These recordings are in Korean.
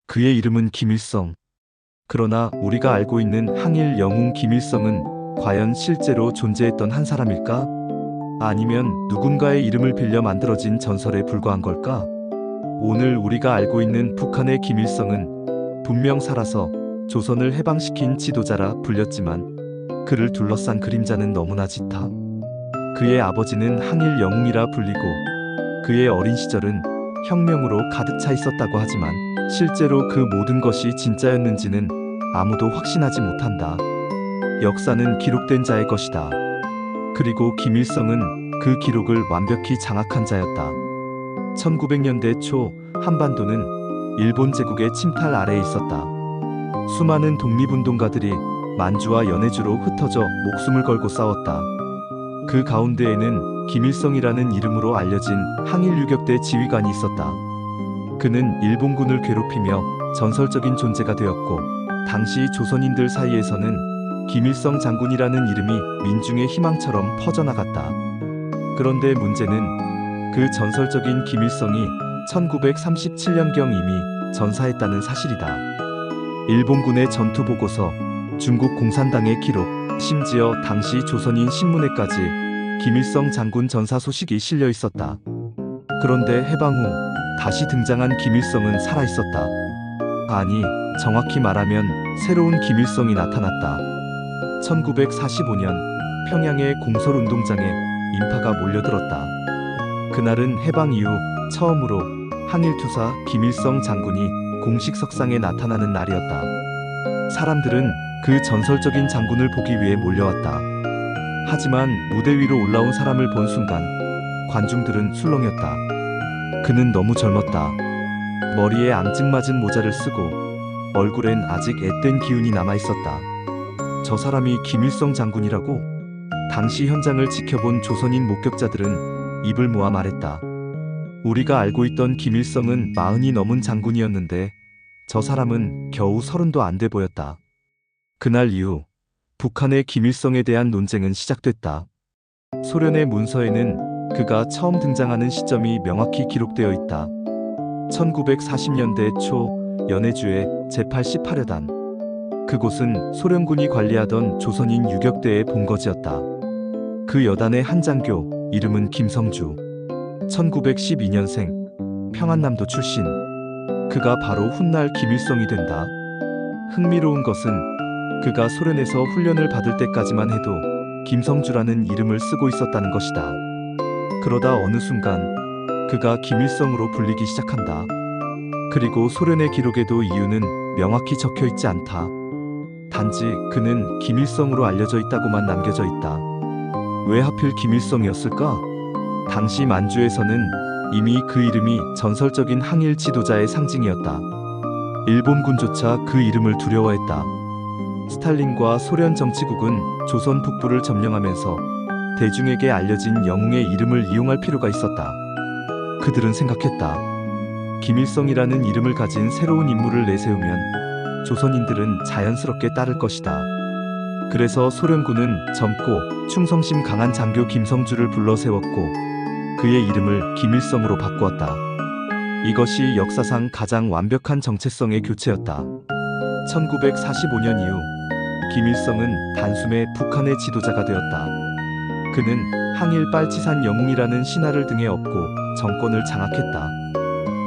그의 이름은 김일성. 그러나 우리가 알고 있는 항일 영웅 김일성은 과연 실제로 존재했던 한 사람일까? 아니면 누군가의 이름을 빌려 만들어진 전설에 불과한 걸까? 오늘 우리가 알고 있는 북한의 김일성은 분명 살아서 조선을 해방시킨 지도자라 불렸지만 그를 둘러싼 그림자는 너무나 짙다. 그의 아버지는 항일 영웅이라 불리고 그의 어린 시절은 혁명으로 가득 차 있었다고 하지만 실제로 그 모든 것이 진짜였는지는 아무도 확신하지 못한다. 역사는 기록된 자의 것이다. 그리고 김일성은 그 기록을 완벽히 장악한 자였다. 1900년대 초 한반도는 일본 제국의 침탈 아래에 있었다. 수많은 독립운동가들이 만주와 연해주로 흩어져 목숨을 걸고 싸웠다. 그 가운데에는 김일성이라는 이름으로 알려진 항일 유격대 지휘관이 있었다. 그는 일본군을 괴롭히며 전설적인 존재가 되었고 당시 조선인들 사이에서는 김일성 장군이라는 이름이 민중의 희망처럼 퍼져나갔다. 그런데 문제는 그 전설적인 김일성이 1937년경 이미 전사했다는 사실이다. 일본군의 전투 보고서, 중국 공산당의 기록, 심지어 당시 조선인 신문에까지 김일성 장군 전사 소식이 실려 있었다. 그런데 해방 후 다시 등장한 김일성은 살아있었다. 아니, 정확히 말하면 새로운 김일성이 나타났다. 1945년 평양의 공설운동장에 인파가 몰려들었다. 그날은 해방 이후 처음으로 항일투사 김일성 장군이 공식 석상에 나타나는 날이었다. 사람들은 그 전설적인 장군을 보기 위해 몰려왔다. 하지만 무대 위로 올라온 사람을 본 순간 관중들은 술렁였다. 그는 너무 젊었다. 머리에 앙증맞은 모자를 쓰고 얼굴엔 아직 앳된 기운이 남아있었다. 저 사람이 김일성 장군이라고? 당시 현장을 지켜본 조선인 목격자들은 입을 모아 말했다. 우리가 알고 있던 김일성은 40이 넘은 장군이었는데 저 사람은 겨우 30도 안 돼 보였다. 그날 이후 북한의 김일성에 대한 논쟁은 시작됐다. 소련의 문서에는 그가 처음 등장하는 시점이 명확히 기록되어 있다. 1940년대 초 연해주의 제88여단. 그곳은 소련군이 관리하던 조선인 유격대의 본거지였다. 그 여단의 한 장교, 이름은 김성주. 1912년생, 평안남도 출신. 그가 바로 훗날 김일성이 된다. 흥미로운 것은 그가 소련에서 훈련을 받을 때까지만 해도 김성주라는 이름을 쓰고 있었다는 것이다. 그러다 어느 순간 그가 김일성으로 불리기 시작한다. 그리고 소련의 기록에도 이유는 명확히 적혀 있지 않다. 단지 그는 김일성으로 알려져 있다고만 남겨져 있다. 왜 하필 김일성이었을까? 당시 만주에서는 이미 그 이름이 전설적인 항일 지도자의 상징이었다. 일본군조차 그 이름을 두려워했다. 스탈린과 소련 정치국은 조선 북부를 점령하면서 대중에게 알려진 영웅의 이름을 이용할 필요가 있었다. 그들은 생각했다. 김일성이라는 이름을 가진 새로운 인물을 내세우면 조선인들은 자연스럽게 따를 것이다. 그래서 소련군은 젊고 충성심 강한 장교 김성주를 불러 세웠고 그의 이름을 김일성으로 바꾸었다. 이것이 역사상 가장 완벽한 정체성의 교체였다. 1945년 이후 김일성은 단숨에 북한의 지도자가 되었다. 그는 항일 빨치산 영웅이라는 신화를 등에 업고 정권을 장악했다.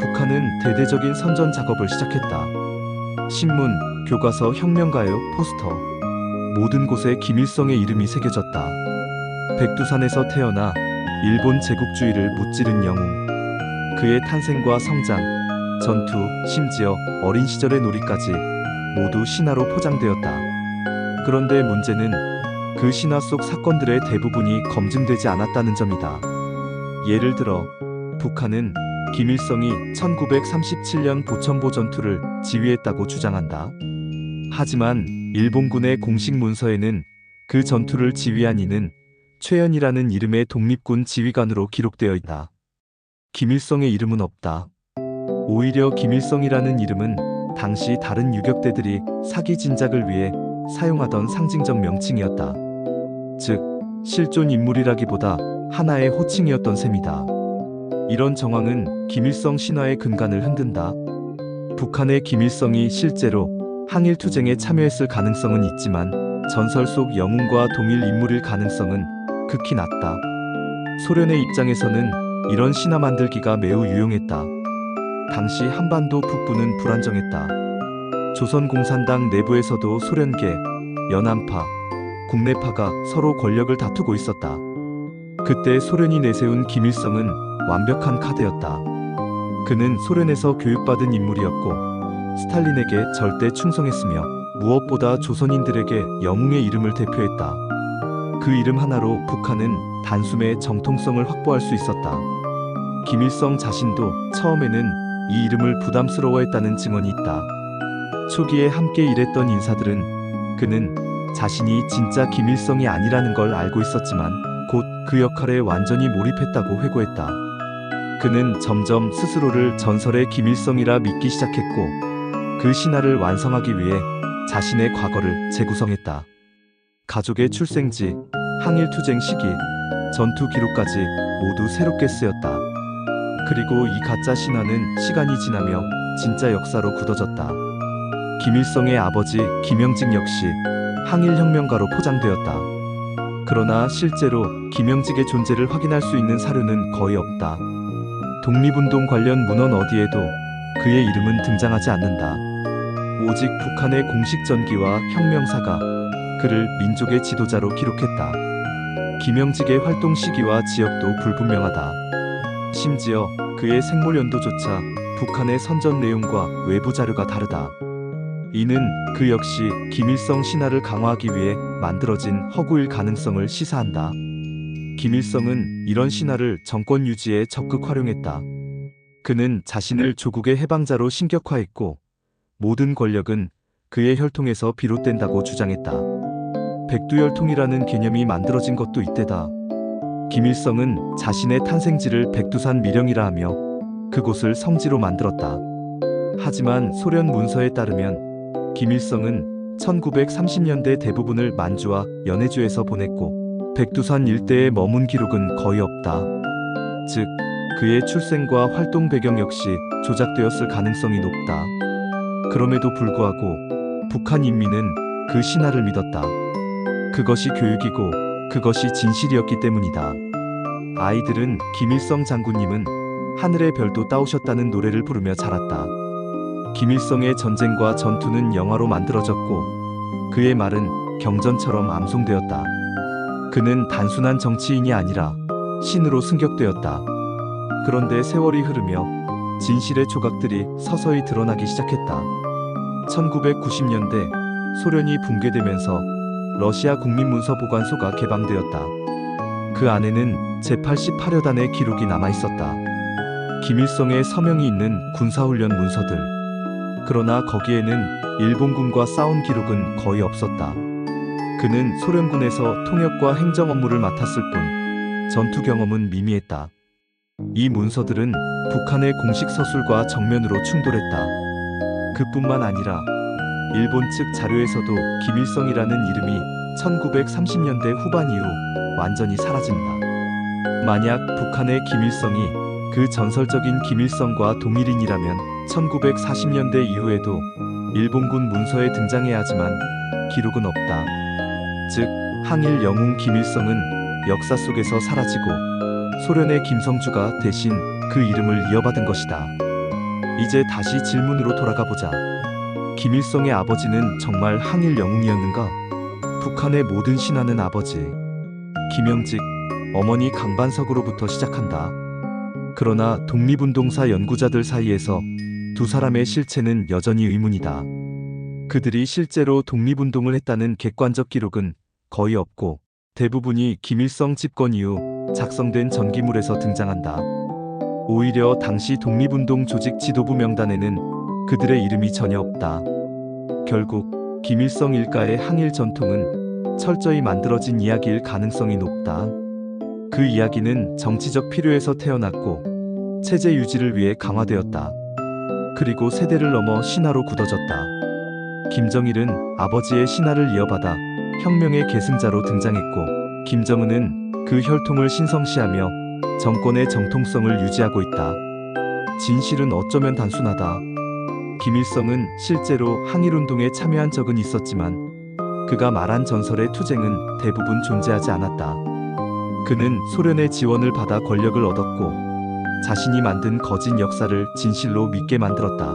북한은 대대적인 선전 작업을 시작했다. 신문, 교과서, 혁명가요, 포스터, 모든 곳에 김일성의 이름이 새겨졌다. 백두산에서 태어나 일본 제국주의를 무찌른 영웅. 그의 탄생과 성장, 전투, 심지어 어린 시절의 놀이까지 모두 신화로 포장되었다. 그런데 문제는 그 신화 속 사건들의 대부분이 검증되지 않았다는 점이다. 예를 들어 북한은 김일성이 1937년 보천보 전투를 지휘했다고 주장한다. 하지만 일본군의 공식 문서에는 그 전투를 지휘한 이는 최연이라는 이름의 독립군 지휘관으로 기록되어 있다. 김일성의 이름은 없다. 오히려 김일성이라는 이름은 당시 다른 유격대들이 사기 진작을 위해 사용하던 상징적 명칭이었다. 즉, 실존 인물이라기보다 하나의 호칭이었던 셈이다. 이런 정황은 김일성 신화의 근간을 흔든다. 북한의 김일성이 실제로 항일투쟁에 참여했을 가능성은 있지만 전설 속 영웅과 동일 인물일 가능성은 극히 낮다. 소련의 입장에서는 이런 신화 만들기가 매우 유용했다. 당시 한반도 북부는 불안정했다. 조선공산당 내부에서도 소련계, 연안파, 국내파가 서로 권력을 다투고 있었다. 그때 소련이 내세운 김일성은 완벽한 카드였다. 그는 소련에서 교육받은 인물이었고 스탈린에게 절대 충성했으며 무엇보다 조선인들에게 영웅의 이름을 대표했다. 그 이름 하나로 북한은 단숨에 정통성을 확보할 수 있었다. 김일성 자신도 처음에는 이 이름을 부담스러워했다는 증언이 있다. 초기에 함께 일했던 인사들은 그는 자신이 진짜 김일성이 아니라는 걸 알고 있었지만 곧 그 역할에 완전히 몰입했다고 회고했다. 그는 점점 스스로를 전설의 김일성이라 믿기 시작했고 그 신화를 완성하기 위해 자신의 과거를 재구성했다. 가족의 출생지, 항일투쟁 시기, 전투 기록까지 모두 새롭게 쓰였다. 그리고 이 가짜 신화는 시간이 지나며 진짜 역사로 굳어졌다. 김일성의 아버지 김영직 역시 항일혁명가로 포장되었다. 그러나 실제로 김영직의 존재를 확인할 수 있는 사료는 거의 없다. 독립운동 관련 문헌 어디에도 그의 이름은 등장하지 않는다. 오직 북한의 공식 전기와 혁명사가 그를 민족의 지도자로 기록했다. 김영직의 활동 시기와 지역도 불분명하다. 심지어 그의 생물 연도조차 북한의 선전 내용과 외부 자료가 다르다. 이는 그 역시 김일성 신화를 강화하기 위해 만들어진 허구일 가능성을 시사한다. 김일성은 이런 신화를 정권 유지에 적극 활용했다. 그는 자신을 조국의 해방자로 신격화했고 모든 권력은 그의 혈통에서 비롯된다고 주장했다. 백두혈통이라는 개념이 만들어진 것도 이때다. 김일성은 자신의 탄생지를 백두산 미령이라 하며 그곳을 성지로 만들었다. 하지만 소련 문서에 따르면 김일성은 1930년대 대부분을 만주와 연해주에서 보냈고 백두산 일대에 머문 기록은 거의 없다. 즉, 그의 출생과 활동 배경 역시 조작되었을 가능성이 높다. 그럼에도 불구하고 북한 인민은 그 신화를 믿었다. 그것이 교육이고 그것이 진실이었기 때문이다. 아이들은 김일성 장군님은 하늘의 별도 따오셨다는 노래를 부르며 자랐다. 김일성의 전쟁과 전투는 영화로 만들어졌고 그의 말은 경전처럼 암송되었다. 그는 단순한 정치인이 아니라 신으로 승격되었다. 그런데 세월이 흐르며 진실의 조각들이 서서히 드러나기 시작했다. 1990년대 소련이 붕괴되면서 러시아 국민문서 보관소가 개방되었다. 그 안에는 제88여 단의 기록이 남아있었다. 김일성의 서명이 있는 군사훈련 문서들. 그러나 거기에는 일본군과 싸운 기록은 거의 없었다. 그는 소련군에서 통역과 행정 업무를 맡았을 뿐 전투 경험은 미미했다. 이 문서들은 북한의 공식 서술과 정면으로 충돌했다. 그뿐만 아니라 일본 측 자료에서도 김일성이라는 이름이 1930년대 후반 이후 완전히 사라진다. 만약 북한의 김일성이 그 전설적인 김일성과 동일인이라면 1940년대 이후에도 일본군 문서에 등장해야 하지만 기록은 없다. 즉, 항일 영웅 김일성은 역사 속에서 사라지고 소련의 김성주가 대신 그 이름을 이어받은 것이다. 이제 다시 질문으로 돌아가 보자. 김일성의 아버지는 정말 항일 영웅이었는가? 북한의 모든 신화는 아버지 김영직, 어머니 강반석으로부터 시작한다. 그러나 독립운동사 연구자들 사이에서 두 사람의 실체는 여전히 의문이다. 그들이 실제로 독립운동을 했다는 객관적 기록은 거의 없고 대부분이 김일성 집권 이후 작성된 전기물에서 등장한다. 오히려 당시 독립운동 조직 지도부 명단에는 그들의 이름이 전혀 없다. 결국 김일성 일가의 항일 전통은 철저히 만들어진 이야기일 가능성이 높다. 그 이야기는 정치적 필요에서 태어났고 체제 유지를 위해 강화되었다. 그리고 세대를 넘어 신화로 굳어졌다. 김정일은 아버지의 신화를 이어받아 혁명의 계승자로 등장했고 김정은은 그 혈통을 신성시하며 정권의 정통성을 유지하고 있다. 진실은 어쩌면 단순하다. 김일성은 실제로 항일운동에 참여한 적은 있었지만 그가 말한 전설의 투쟁은 대부분 존재하지 않았다. 그는 소련의 지원을 받아 권력을 얻었고 자신이 만든 거짓 역사를 진실로 믿게 만들었다.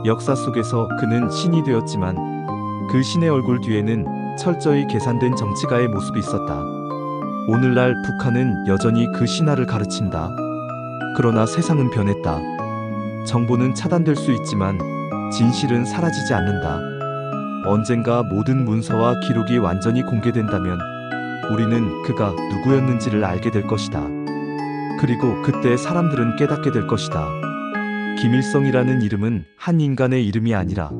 역사 속에서 그는 신이 되었지만 그 신의 얼굴 뒤에는 철저히 계산된 정치가의 모습이 있었다. 오늘날 북한은 여전히 그 신화를 가르친다. 그러나 세상은 변했다. 정보는 차단될 수 있지만 진실은 사라지지 않는다. 언젠가 모든 문서와 기록이 완전히 공개된다면 우리는 그가 누구였는지를 알게 될 것이다. 그리고 그때 사람들은 깨닫게 될 것이다. 김일성이라는 이름은 한 인간의 이름이 아니라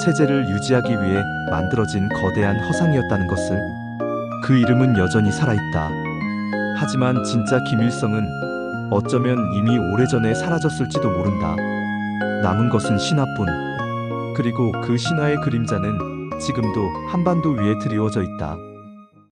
체제를 유지하기 위해 만들어진 거대한 허상이었다는 것을. 그 이름은 여전히 살아있다. 하지만 진짜 김일성은 어쩌면 이미 오래전에 사라졌을지도 모른다. 남은 것은 신화뿐. 그리고 그 신화의 그림자는 지금도 한반도 위에 드리워져 있다.